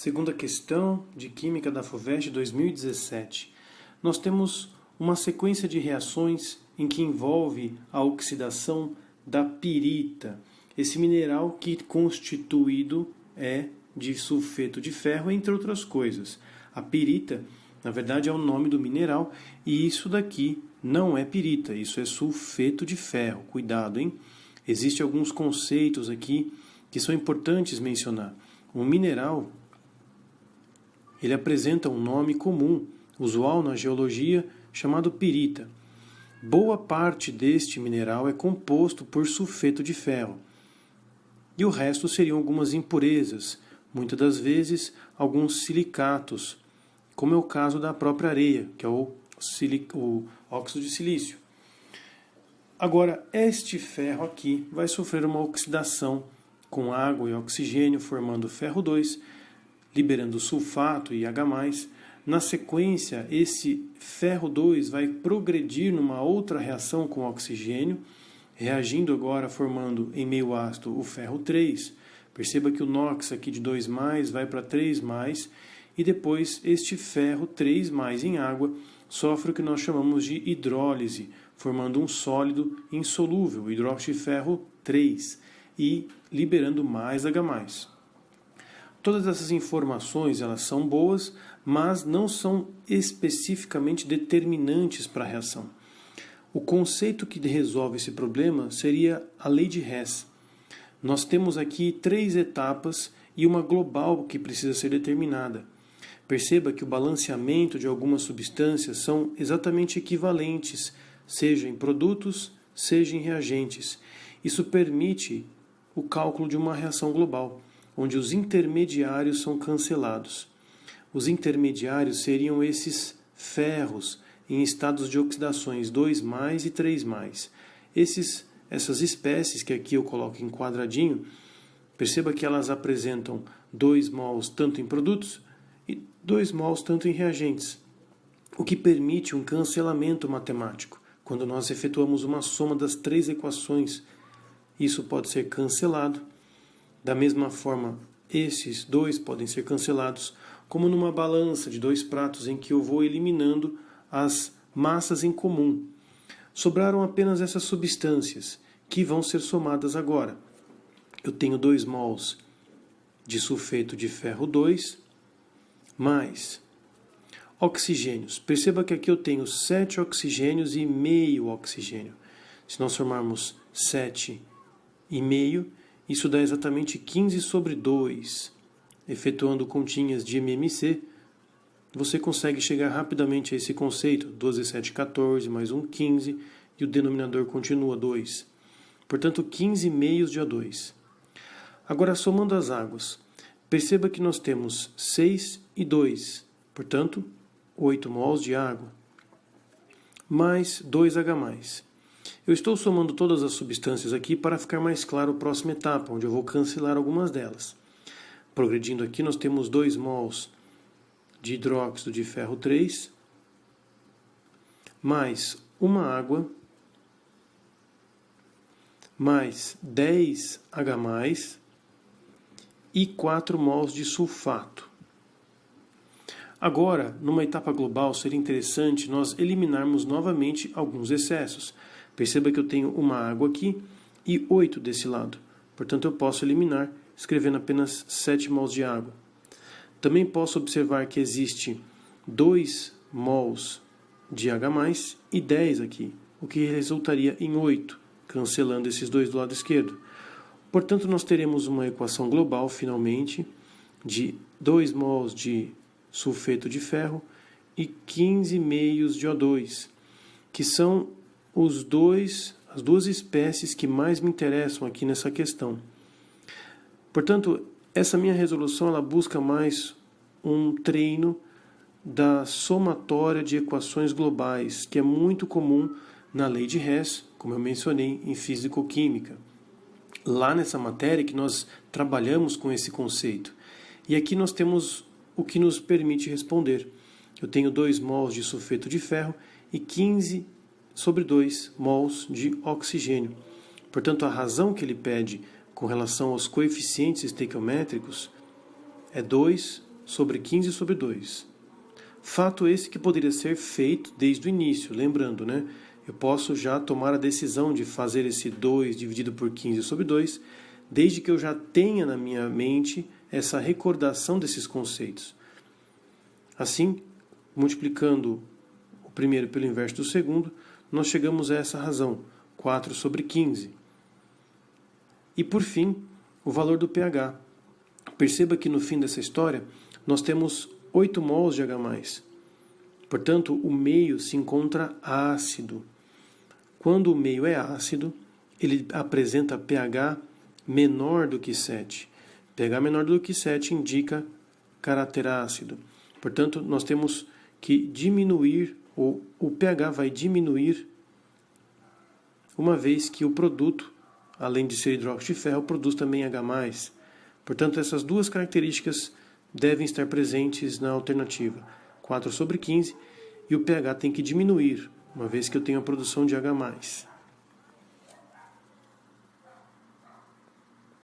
Segunda questão de Química da FUVEST 2017. Nós temos uma sequência de reações em que envolve a oxidação da pirita. Esse mineral que constituído é de sulfeto de ferro, entre outras coisas. A pirita, na verdade, é o nome do mineral e isso daqui não é pirita, isso é sulfeto de ferro. Cuidado, hein? Existem alguns conceitos aqui que são importantes mencionar. Um mineral, ele apresenta um nome comum, usual na geologia, chamado pirita. Boa parte deste mineral é composto por sulfeto de ferro. E o resto seriam algumas impurezas, muitas das vezes alguns silicatos, como é o caso da própria areia, que é o óxido de silício. Agora, este ferro aqui vai sofrer uma oxidação com água e oxigênio, formando ferro 2, liberando sulfato e H+. Na sequência, esse ferro 2 vai progredir numa outra reação com oxigênio, reagindo agora formando em meio ácido o ferro 3. Perceba que o NOx aqui de 2+, vai para 3+, e depois este ferro 3+ em água sofre o que nós chamamos de hidrólise, formando um sólido insolúvel, hidróxido de ferro 3, e liberando mais H+. Todas essas informações elas são boas, mas não são especificamente determinantes para a reação. O conceito que resolve esse problema seria a lei de Hess. Nós temos aqui 3 etapas e uma global que precisa ser determinada. Perceba que o balanceamento de algumas substâncias são exatamente equivalentes, seja em produtos, seja em reagentes. Isso permite o cálculo de uma reação global, onde os intermediários são cancelados. Os intermediários seriam esses ferros em estados de oxidações 2+ e 3+. Essas espécies que aqui eu coloco em quadradinho, perceba que elas apresentam 2 mols tanto em produtos e 2 mols tanto em reagentes, o que permite um cancelamento matemático. Quando nós efetuamos uma soma das 3 equações, isso pode ser cancelado. Da mesma forma, esses 2 podem ser cancelados, como numa balança de 2 pratos em que eu vou eliminando as massas em comum. Sobraram apenas essas substâncias, que vão ser somadas agora. Eu tenho 2 mols de sulfeto de ferro 2, mais oxigênios. Perceba que aqui eu tenho 7 oxigênios e meio oxigênio. Se nós formarmos 7 e meio, isso dá exatamente 15 sobre 2. Efetuando continhas de MMC, você consegue chegar rapidamente a esse conceito. 12, 7, 14, mais um 15, e o denominador continua 2. Portanto, 15 meios de O2. Agora, somando as águas, perceba que nós temos 6 e 2, portanto, 8 mols de água, mais 2H+. Eu estou somando todas as substâncias aqui para ficar mais claro a próxima etapa, onde eu vou cancelar algumas delas. Progredindo aqui, nós temos 2 mols de hidróxido de ferro 3, mais uma água, mais 10H+, e 4 mols de sulfato. Agora, numa etapa global, seria interessante nós eliminarmos novamente alguns excessos. Perceba que eu tenho uma água aqui e 8 desse lado. Portanto, eu posso eliminar, escrevendo apenas 7 mols de água. Também posso observar que existe 2 mols de H+, e 10 aqui, o que resultaria em 8, cancelando esses 2 do lado esquerdo. Portanto, nós teremos uma equação global, finalmente, de 2 mols de sulfeto de ferro e 15 meios de O2, que são as 2 espécies que mais me interessam aqui nessa questão. Portanto, essa minha resolução ela busca mais um treino da somatória de equações globais, que é muito comum na lei de Hess, como eu mencionei em físico-química. Lá nessa matéria que nós trabalhamos com esse conceito. E aqui nós temos o que nos permite responder. Eu tenho 2 mols de sulfeto de ferro e 15 sobre 2 mols de oxigênio. Portanto, a razão que ele pede com relação aos coeficientes estequiométricos é 2 sobre 15 sobre 2. Fato esse que poderia ser feito desde o início, lembrando, né? Eu posso já tomar a decisão de fazer esse 2 dividido por 15 sobre 2, desde que eu já tenha na minha mente essa recordação desses conceitos. Assim, multiplicando o primeiro pelo inverso do segundo, nós chegamos a essa razão, 4 sobre 15. E por fim, o valor do pH. Perceba que no fim dessa história, nós temos 8 mols de H+. Portanto, o meio se encontra ácido. Quando o meio é ácido, ele apresenta pH menor do que 7. pH menor do que 7 indica caráter ácido. Portanto, nós temos que diminuir, ou o pH vai diminuir, uma vez que o produto, além de ser hidróxido de ferro, produz também H+. Portanto, essas duas características devem estar presentes na alternativa 4 sobre 15, e o pH tem que diminuir, uma vez que eu tenho a produção de H+.